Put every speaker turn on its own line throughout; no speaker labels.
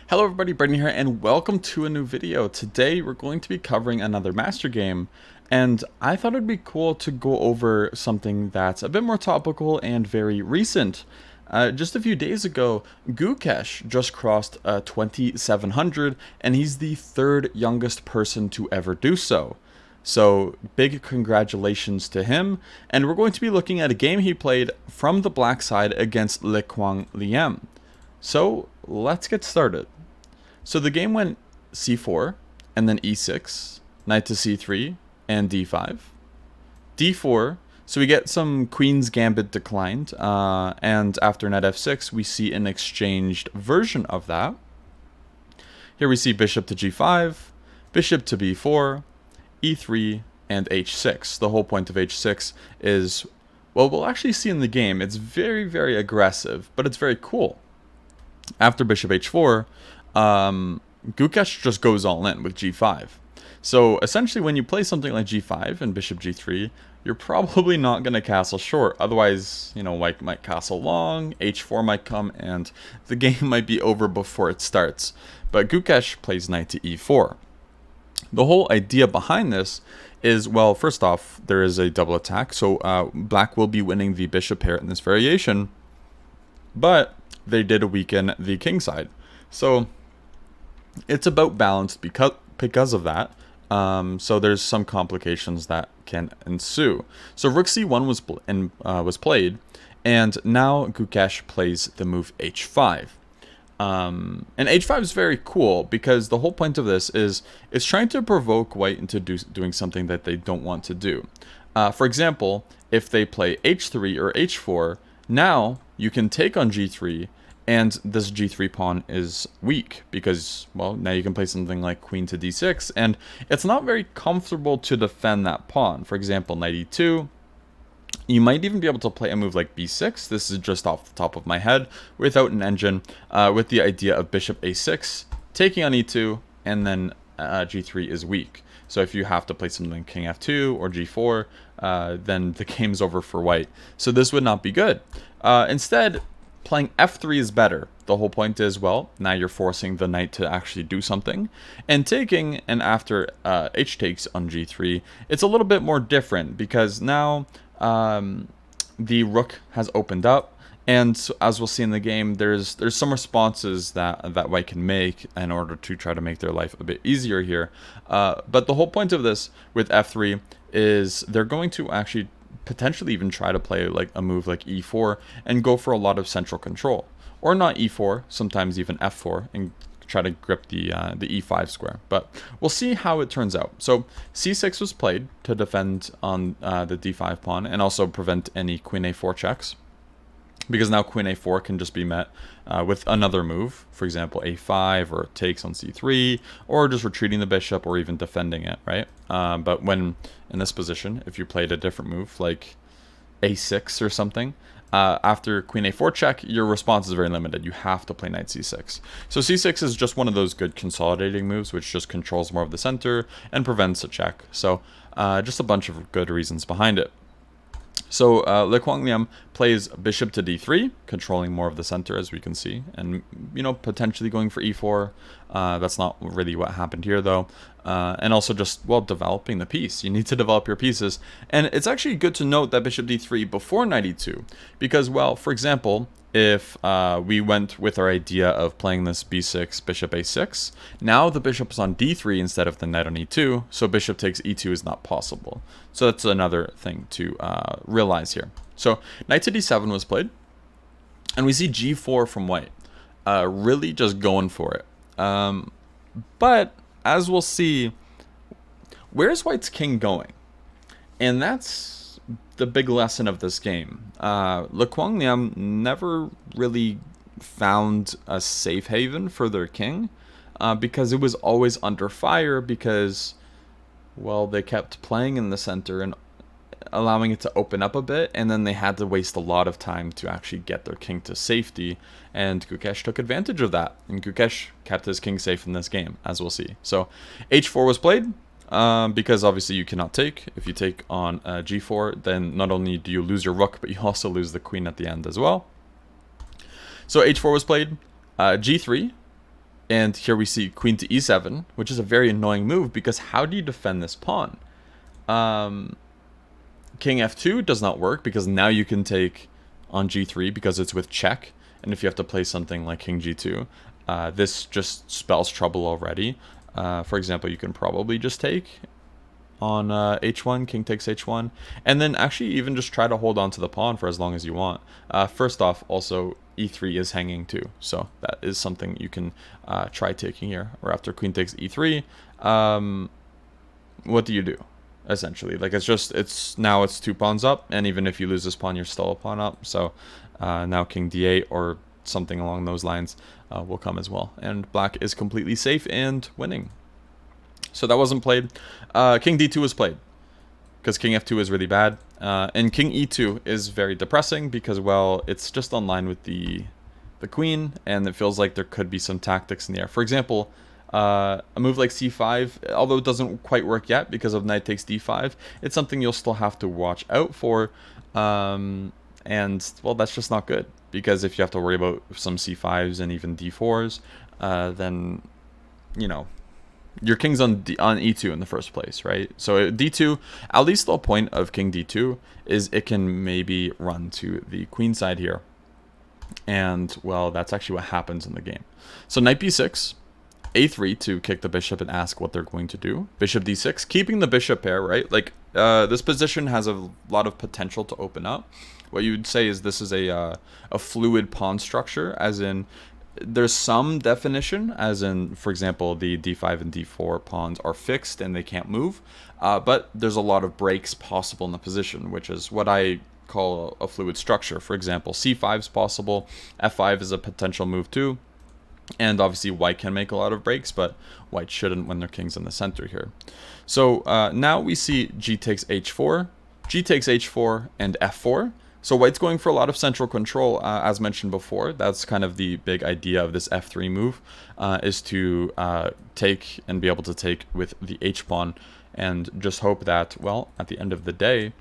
Hello everybody, Brendan here, and welcome to a new video. Today we're going to be covering another master game, and I thought it'd be cool to go over something that's a bit more topical and very recent. Just a few days ago, Gukesh just crossed 2,700, and he's the third youngest person to ever do so. So big congratulations to him, and we're going to be looking at a game he played from the black side against Liang. So let's get started. So the game went c4, and then e6, knight to c3, and d5. d4, so we get some queen's gambit declined, and after knight f6, we see an exchanged version of that. Here we see bishop to g5, bishop to b4, e3, and h6. The whole point of h6 is, well, we'll actually see in the game, it's very, very aggressive, but it's very cool. After bishop h4, Gukesh just goes all in with g5. So essentially when you play something like g5 and bishop g3, you're probably not going to castle short. Otherwise, you know, white might castle long, h4 might come, and the game might be over before it starts. But Gukesh plays knight to e4. The whole idea behind this is, well, first off, there is a double attack, so black will be winning the bishop pair in this variation, but they did weaken the king side. So it's about balanced because of that. So there's some complications that can ensue. So rook c1 was played, and now Gukesh plays the move h5. And h5 is very cool because the whole point of this is it's trying to provoke white into doing something that they don't want to do. For example, if they play h3 or h4, now you can take on g3, and this g3 pawn is weak because, well, now you can play something like queen to d6, and it's not very comfortable to defend that pawn. For example, knight e2. You might even be able to play a move like b6. This is just off the top of my head without an engine, with the idea of bishop a6, taking on e2, and then g3 is weak. So if you have to play something like king f2 or g4, then the game's over for white. So this would not be good. Instead, playing f3 is better. The whole point is, well, now you're forcing the knight to actually do something. And taking, and after h takes on g3, it's a little bit more different because now the rook has opened up. And so, as we'll see in the game, there's some responses that white can make in order to try to make their life a bit easier here. But the whole point of this with f3 is they're going to actually potentially even try to play like a move like e4 and go for a lot of central control, or not e4, sometimes even f4, and try to grip the e5 square. But we'll see how it turns out. So c6 was played to defend on the d5 pawn and also prevent any queen a4 checks, because now queen a4 can just be met with another move, for example a5, or takes on c3, or just retreating the bishop, or even defending it, right? But when in this position, if you played a different move like a6 or something, after queen a4 check, your response is very limited. You have to play knight c6. So c6 is just one of those good consolidating moves which just controls more of the center and prevents a check. So just a bunch of good reasons behind it. So Liang plays bishop to d3, controlling more of the center, as we can see, and, you know, potentially going for e4. That's not really what happened here, though. And also just, well, developing the piece. You need to develop your pieces. And it's actually good to note that bishop d3 before knight e2, because, well, for example, if we went with our idea of playing this b6, bishop a6, now the bishop is on d3 instead of the knight on e2, so bishop takes e2 is not possible. So that's another thing to realize here. So knight to d7 was played, and we see g4 from white, really just going for it. But as we'll see, where's white's king going? And that's the big lesson of this game. Liang never really found a safe haven for their king, because it was always under fire, because, well, they kept playing in the center and allowing it to open up a bit, and then they had to waste a lot of time to actually get their king to safety, and Gukesh took advantage of that, and Gukesh kept his king safe in this game, as we'll see. So h4 was played, because obviously you cannot take. If you take on g4, then not only do you lose your rook, but you also lose the queen at the end as well. So h4 was played, g3, And here we see queen to e7, which is a very annoying move because how do you defend this pawn? King f2 does not work because now you can take on g3 because it's with check. And if you have to play something like king g2, this just spells trouble already. For example, you can probably just take on h1, king takes h1, and then actually even just try to hold on to the pawn for as long as you want. First off, also e3 is hanging too, so that is something you can try taking here. Or after queen takes e3, what do you do? Essentially, like it's now it's 2 pawns up, and even if you lose this pawn, you're still a pawn up. So now king d8 or something along those lines will come as well, and black is completely safe and winning. So that wasn't played. King d2 was played because king f2 is really bad, and king e2 is very depressing because, well, it's just on line with the queen, and it feels like there could be some tactics in the air. For example, a move like c5, although it doesn't quite work yet because of knight takes d5, it's something you'll still have to watch out for, and, well, that's just not good, because if you have to worry about some c5s and even d4s, then, you know, your king's on e2 in the first place, right? So d2, at least the point of king d2 is it can maybe run to the queen side here. And, well, that's actually what happens in the game. So knight b6, a3 to kick the bishop and ask what they're going to do. Bishop d6, keeping the bishop pair, right? Like, this position has a lot of potential to open up. What you'd say is this is a fluid pawn structure, as in there's some definition, as in, for example, the d5 and d4 pawns are fixed and they can't move, but there's a lot of breaks possible in the position, which is what I call a fluid structure. For example, c5 is possible, f5 is a potential move too, and obviously white can make a lot of breaks, but white shouldn't when their king's in the center here. So now we see g takes h4, g takes h4, and f4. So white's going for a lot of central control, as mentioned before. That's kind of the big idea of this f3 move, is to take and be able to take with the h-pawn, and just hope that, well, at the end of the day,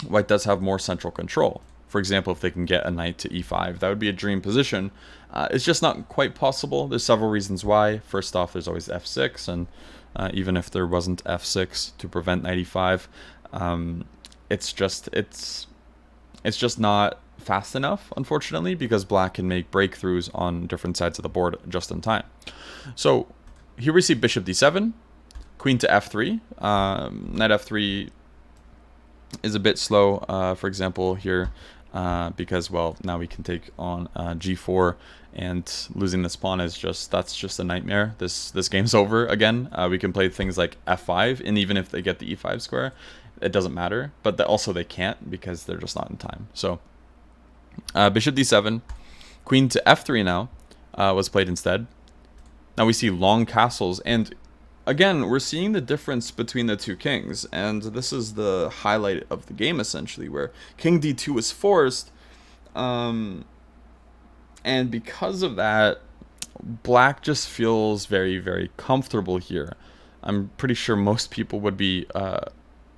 white does have more central control. For example, if they can get a knight to e5, that would be a dream position. It's just not quite possible. There's several reasons why. First off, there's always f6, and even if there wasn't f6 to prevent knight e5, it's just not fast enough, unfortunately, because black can make breakthroughs on different sides of the board just in time. So here we see bishop d7, queen to f3. Knight f3 is a bit slow, for example, here, because, well, now we can take on g4, and losing this pawn is that's just a nightmare. This game's over again. We can play things like f5, and even if they get the e5 square, it doesn't matter, but also they can't because they're just not in time. So bishop d7, queen to f3 now was played instead. Now we see long castles, and again, we're seeing the difference between the two kings, and this is the highlight of the game, essentially, where king d2 is forced, and because of that, black just feels very, very comfortable here. I'm pretty sure most people would be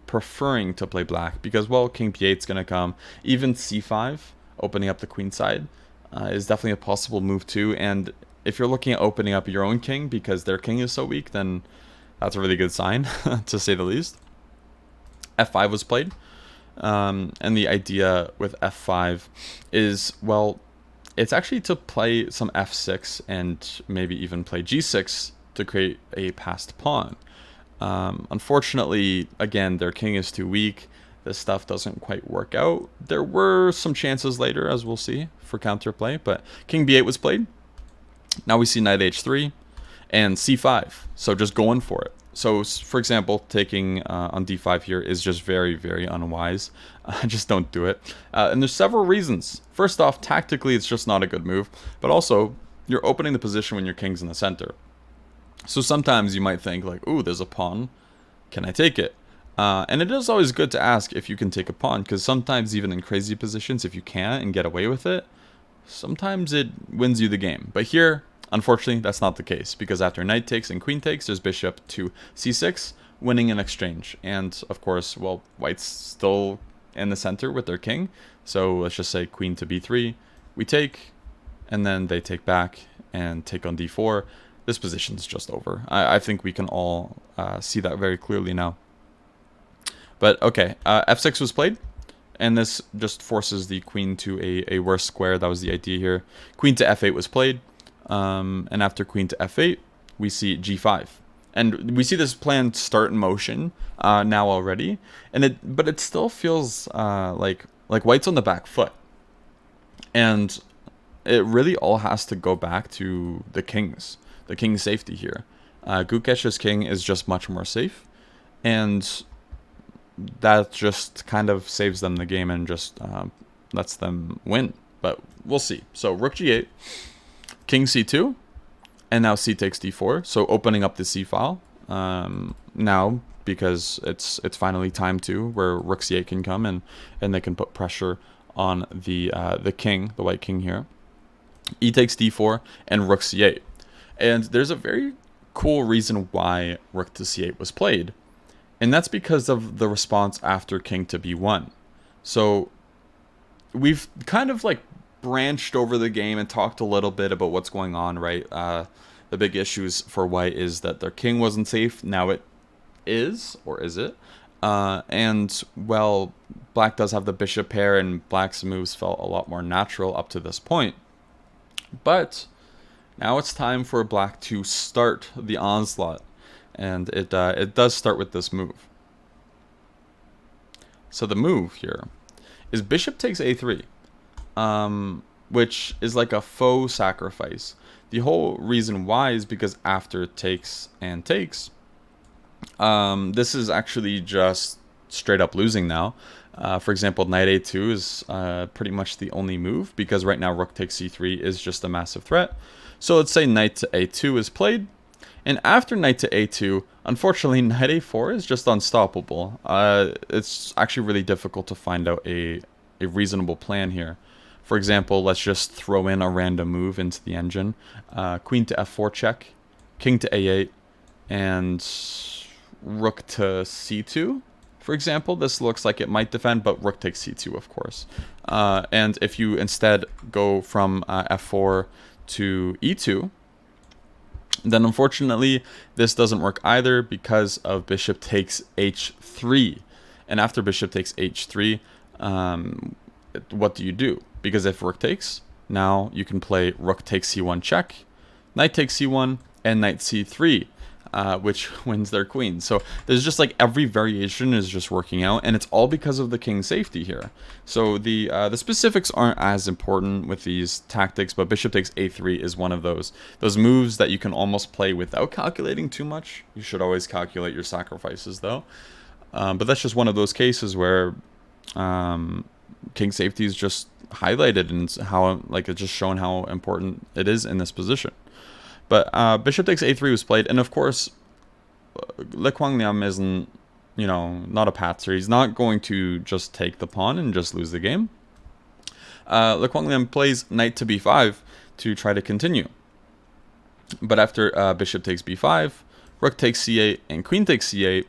preferring to play black because, well, king b8 is going to come. Even c5, opening up the queen side, is definitely a possible move too, and if you're looking at opening up your own king because their king is so weak, then that's a really good sign, to say the least. f5 was played, and the idea with f5 is, well, it's actually to play some f6 and maybe even play g6 to create a passed pawn. Unfortunately, again, their king is too weak. This stuff doesn't quite work out. There were some chances later, as we'll see, for counterplay, but king b8 was played. Now we see knight h3 and c5, so just going for it. So, for example, taking on d5 here is just very, very unwise. Just don't do it. And there's several reasons. First off, tactically, it's just not a good move, but also, you're opening the position when your king's in the center. So sometimes you might think, like, ooh, there's a pawn. Can I take it? And it is always good to ask if you can take a pawn, because sometimes even in crazy positions, if you can and get away with it, sometimes it wins you the game. But here, unfortunately, that's not the case, because after knight takes and queen takes, there's bishop to c6, winning an exchange. And, of course, well, white's still in the center with their king. So let's just say queen to b3, we take, and then they take back and take on d4. this position's just over. I think we can all see that very clearly now. But okay, f6 was played, and this just forces the queen to a worse square. That was the idea here. Queen to f8 was played, and after queen to f8, we see g5. And we see this plan start in motion now already, but it still feels like white's on the back foot, and it really all has to go back to the king's safety here. Gukesh's king is just much more safe, and that just kind of saves them the game and just lets them win. But we'll see. So rook g8, king c2, and now c takes d4. So opening up the c file now, because it's finally time to where rook c8 can come and they can put pressure on the king, the white king here. E takes d4 and rook c8. And there's a very cool reason why rook to c8 was played. And that's because of the response after king to b1. So we've kind of like branched over the game and talked a little bit about what's going on, right? The big issues for white is that their king wasn't safe. Now it is, or is it? And, well, black does have the bishop pair, and black's moves felt a lot more natural up to this point. But now it's time for black to start the onslaught. And it does start with this move. So the move here is bishop takes a3, which is like a faux sacrifice. The whole reason why is because after takes and takes, this is actually just straight up losing now. For example, knight a2 is pretty much the only move, because right now rook takes c3 is just a massive threat. So let's say knight to a2 is played. And after knight to a2, unfortunately, knight a4 is just unstoppable. It's actually really difficult to find out a reasonable plan here. For example, let's just throw in a random move into the engine. Queen to f4 check, king to a8, and rook to c2. For example, this looks like it might defend, but rook takes c2, of course. And if you instead go from f4 to e2, then unfortunately this doesn't work either because of bishop takes h3. And after bishop takes h3, what do you do? Because if rook takes, now you can play rook takes c1 check, knight takes c1, and knight c3, which wins their queen. So there's just like every variation is just working out, and it's all because of the king's safety here. So the specifics aren't as important with these tactics, but bishop takes a3 is one of those moves that you can almost play without calculating too much. You should always calculate your sacrifices though. But that's just one of those cases where king safety is just highlighted, and how it's just shown how important it is in this position. But bishop takes a3 was played, and of course, Le Quang Liam isn't, not a patzer. He's not going to just take the pawn and just lose the game. Le Quang Liam plays knight to b5 to try to continue. But after bishop takes b5, rook takes c8, and queen takes c8,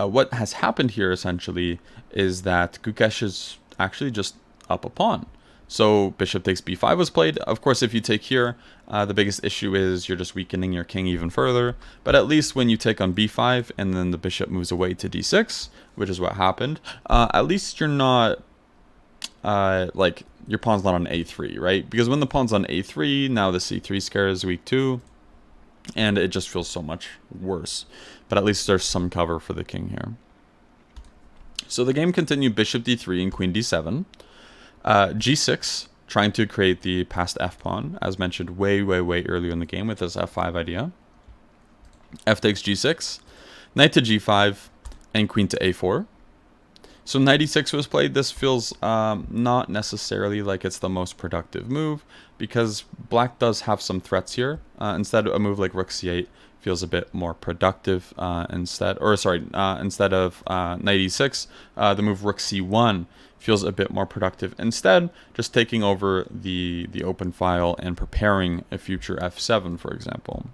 what has happened here essentially is that Gukesh is actually just up a pawn. So bishop takes b5 was played. Of course, if you take here, the biggest issue is you're just weakening your king even further. But at least when you take on b5 and then the bishop moves away to d6, which is what happened, at least you're not, your pawn's not on a3, right? Because when the pawn's on a3, now the c3 square is weak too, and it just feels so much worse. But at least there's some cover for the king here. So the game continued bishop d3 and queen d7. G6, trying to create the passed f pawn, as mentioned way earlier in the game with this f5 idea. F takes g6, knight to g5, and queen to a4. So knight e6 was played. This feels not necessarily like it's the most productive move, because black does have some threats here. Instead, a move like rook c8 feels a bit more productive instead of knight e6, the move rook c1 feels a bit more productive. Instead, just taking over the open file and preparing a future f7, for example.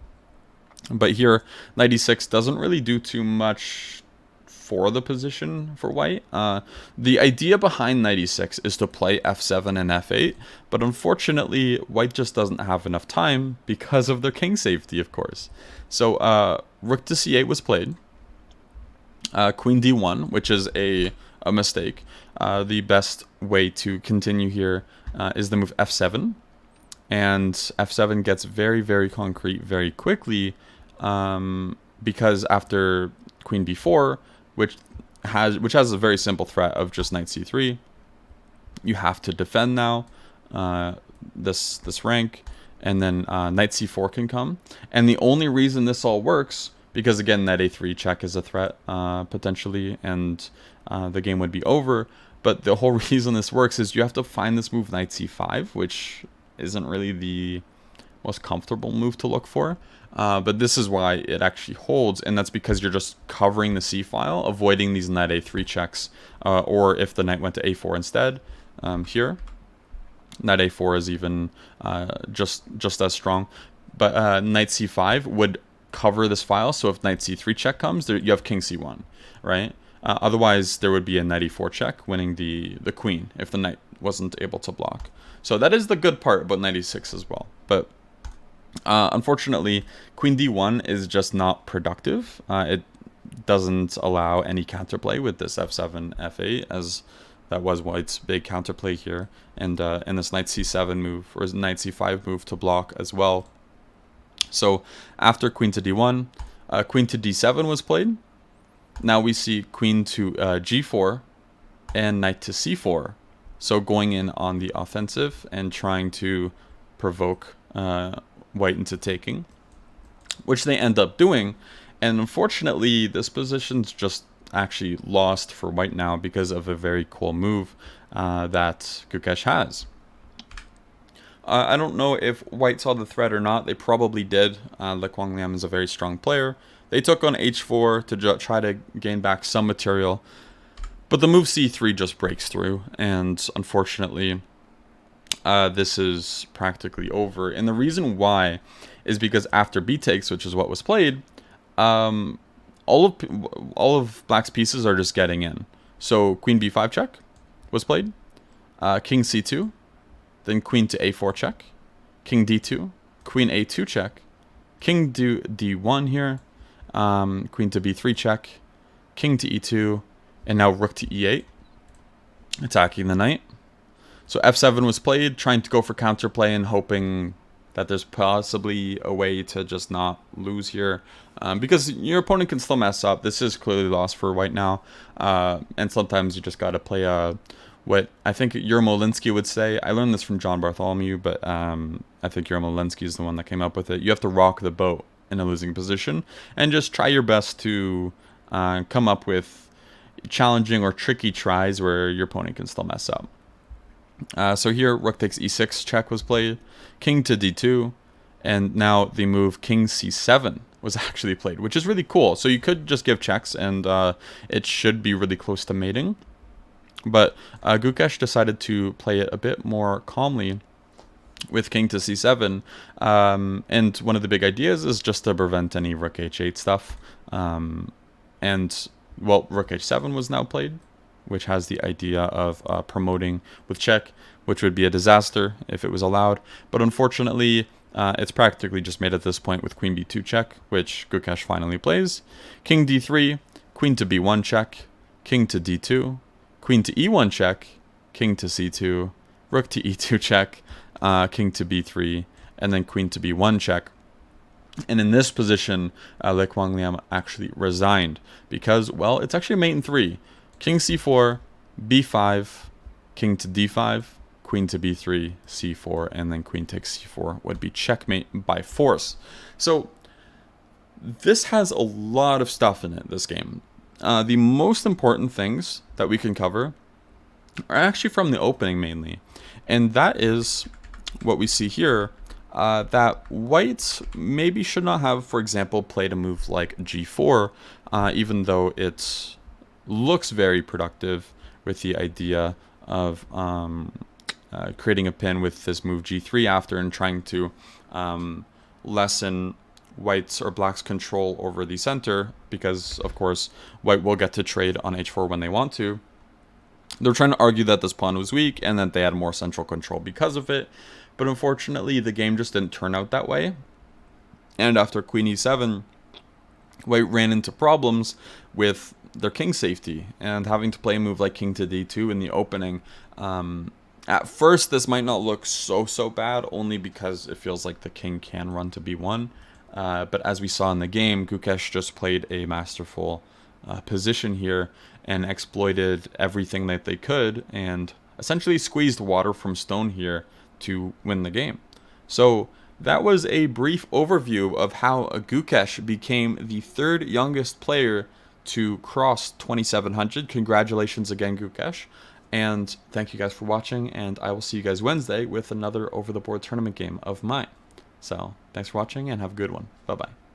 But here, knight e6 doesn't really do too much for the position for white. The idea behind knight e6 is to play f7 and f8, but unfortunately white just doesn't have enough time because of their king safety, of course. So rook to c8 was played. Queen d1, which is a mistake. The best way to continue here is the move f7, and f7 gets very, very concrete very quickly, because after queen b4, which has a very simple threat of just knight c3, you have to defend now this rank, and then knight c4 can come. And the only reason this all works, because again knight a3 check is a threat potentially, and the game would be over. But the whole reason this works is you have to find this move knight c5, which isn't really the most comfortable move to look for. But this is why it actually holds, and that's because you're just covering the c file, avoiding these knight a3 checks, or if the knight went to a4 instead, here, knight a4 is even just as strong. But knight c5 would cover this file, so if knight c3 check comes, there, you have king c1, right? Otherwise, there would be a knight e4 check, winning the queen if the knight wasn't able to block. So that is the good part about knight e6 as well. But unfortunately, queen d1 is just not productive. It doesn't allow any counterplay with this f7, f8, as that was white's big counterplay here. And this knight c7 move, or knight c5 move to block as well. So after queen to d1, queen to d7 was played. Now we see queen to g4 and knight to c4. So going in on the offensive and trying to provoke white into taking, which they end up doing. And unfortunately, this position's just actually lost for white now because of a very cool move that Gukesh has. I don't know if white saw the threat or not. They probably did. Le Quang Liam is a very strong player. They took on h4 to try to gain back some material. But the move c3 just breaks through. And unfortunately, this is practically over. And the reason why is because after b takes, which is what was played, all of black's pieces are just getting in. So queen b5 check was played. King c2. Then queen to a4 check, king d2, queen a2 check, king to d1 here, queen to b3 check, king to e2, and now rook to e8, attacking the knight. So f7 was played, trying to go for counterplay and hoping that there's possibly a way to just not lose here, because your opponent can still mess up. This is clearly lost for white now, and sometimes you just got to play what I think Yermolinsky would say. I learned this from John Bartholomew, but I think Yermolinsky is the one that came up with it. You have to rock the boat in a losing position and just try your best to come up with challenging or tricky tries where your opponent can still mess up. So here, rook takes e6 check was played, king to d2, and now the move king c7 was actually played, which is really cool. So you could just give checks, and it should be really close to mating. But Gukesh decided to play it a bit more calmly with king to c7, and one of the big ideas is just to prevent any rook h8 stuff. And well, rook h7 was now played, which has the idea of promoting with check, which would be a disaster if it was allowed. But unfortunately, it's practically just made at this point with queen b2 check, which Gukesh finally plays. King d3, queen to b1 check, king to d2, queen to e1 check, king to c2, rook to e2 check, king to b3, and then queen to b1 check. And in this position, Le Quang Liam actually resigned because, well, it's actually mate in 3. King c4, b5, king to d5, queen to b3, c4, and then queen takes c4 would be checkmate by force. So this has a lot of stuff in it, this game. The most important things that we can cover are actually from the opening mainly. And that is what we see here, that white maybe should not have, for example, played a move like g4, even though it looks very productive with the idea of creating a pin with this move g3 after and trying to lessen white's or black's control over the center, because of course white will get to trade on h4 when they want to. They're trying to argue that this pawn was weak and that they had more central control because of it, but unfortunately the game just didn't turn out that way. And after queen e7, white ran into problems with their king safety and having to play a move like king to d2 in the opening. At first, this might not look so bad, only because it feels like the king can run to b1. But as we saw in the game, Gukesh just played a masterful position here and exploited everything that they could and essentially squeezed water from stone here to win the game. So that was a brief overview of how Gukesh became the third youngest player to cross 2700. Congratulations again, Gukesh. And thank you guys for watching, and I will see you guys Wednesday with another over the board tournament game of mine. So thanks for watching and have a good one. Bye bye.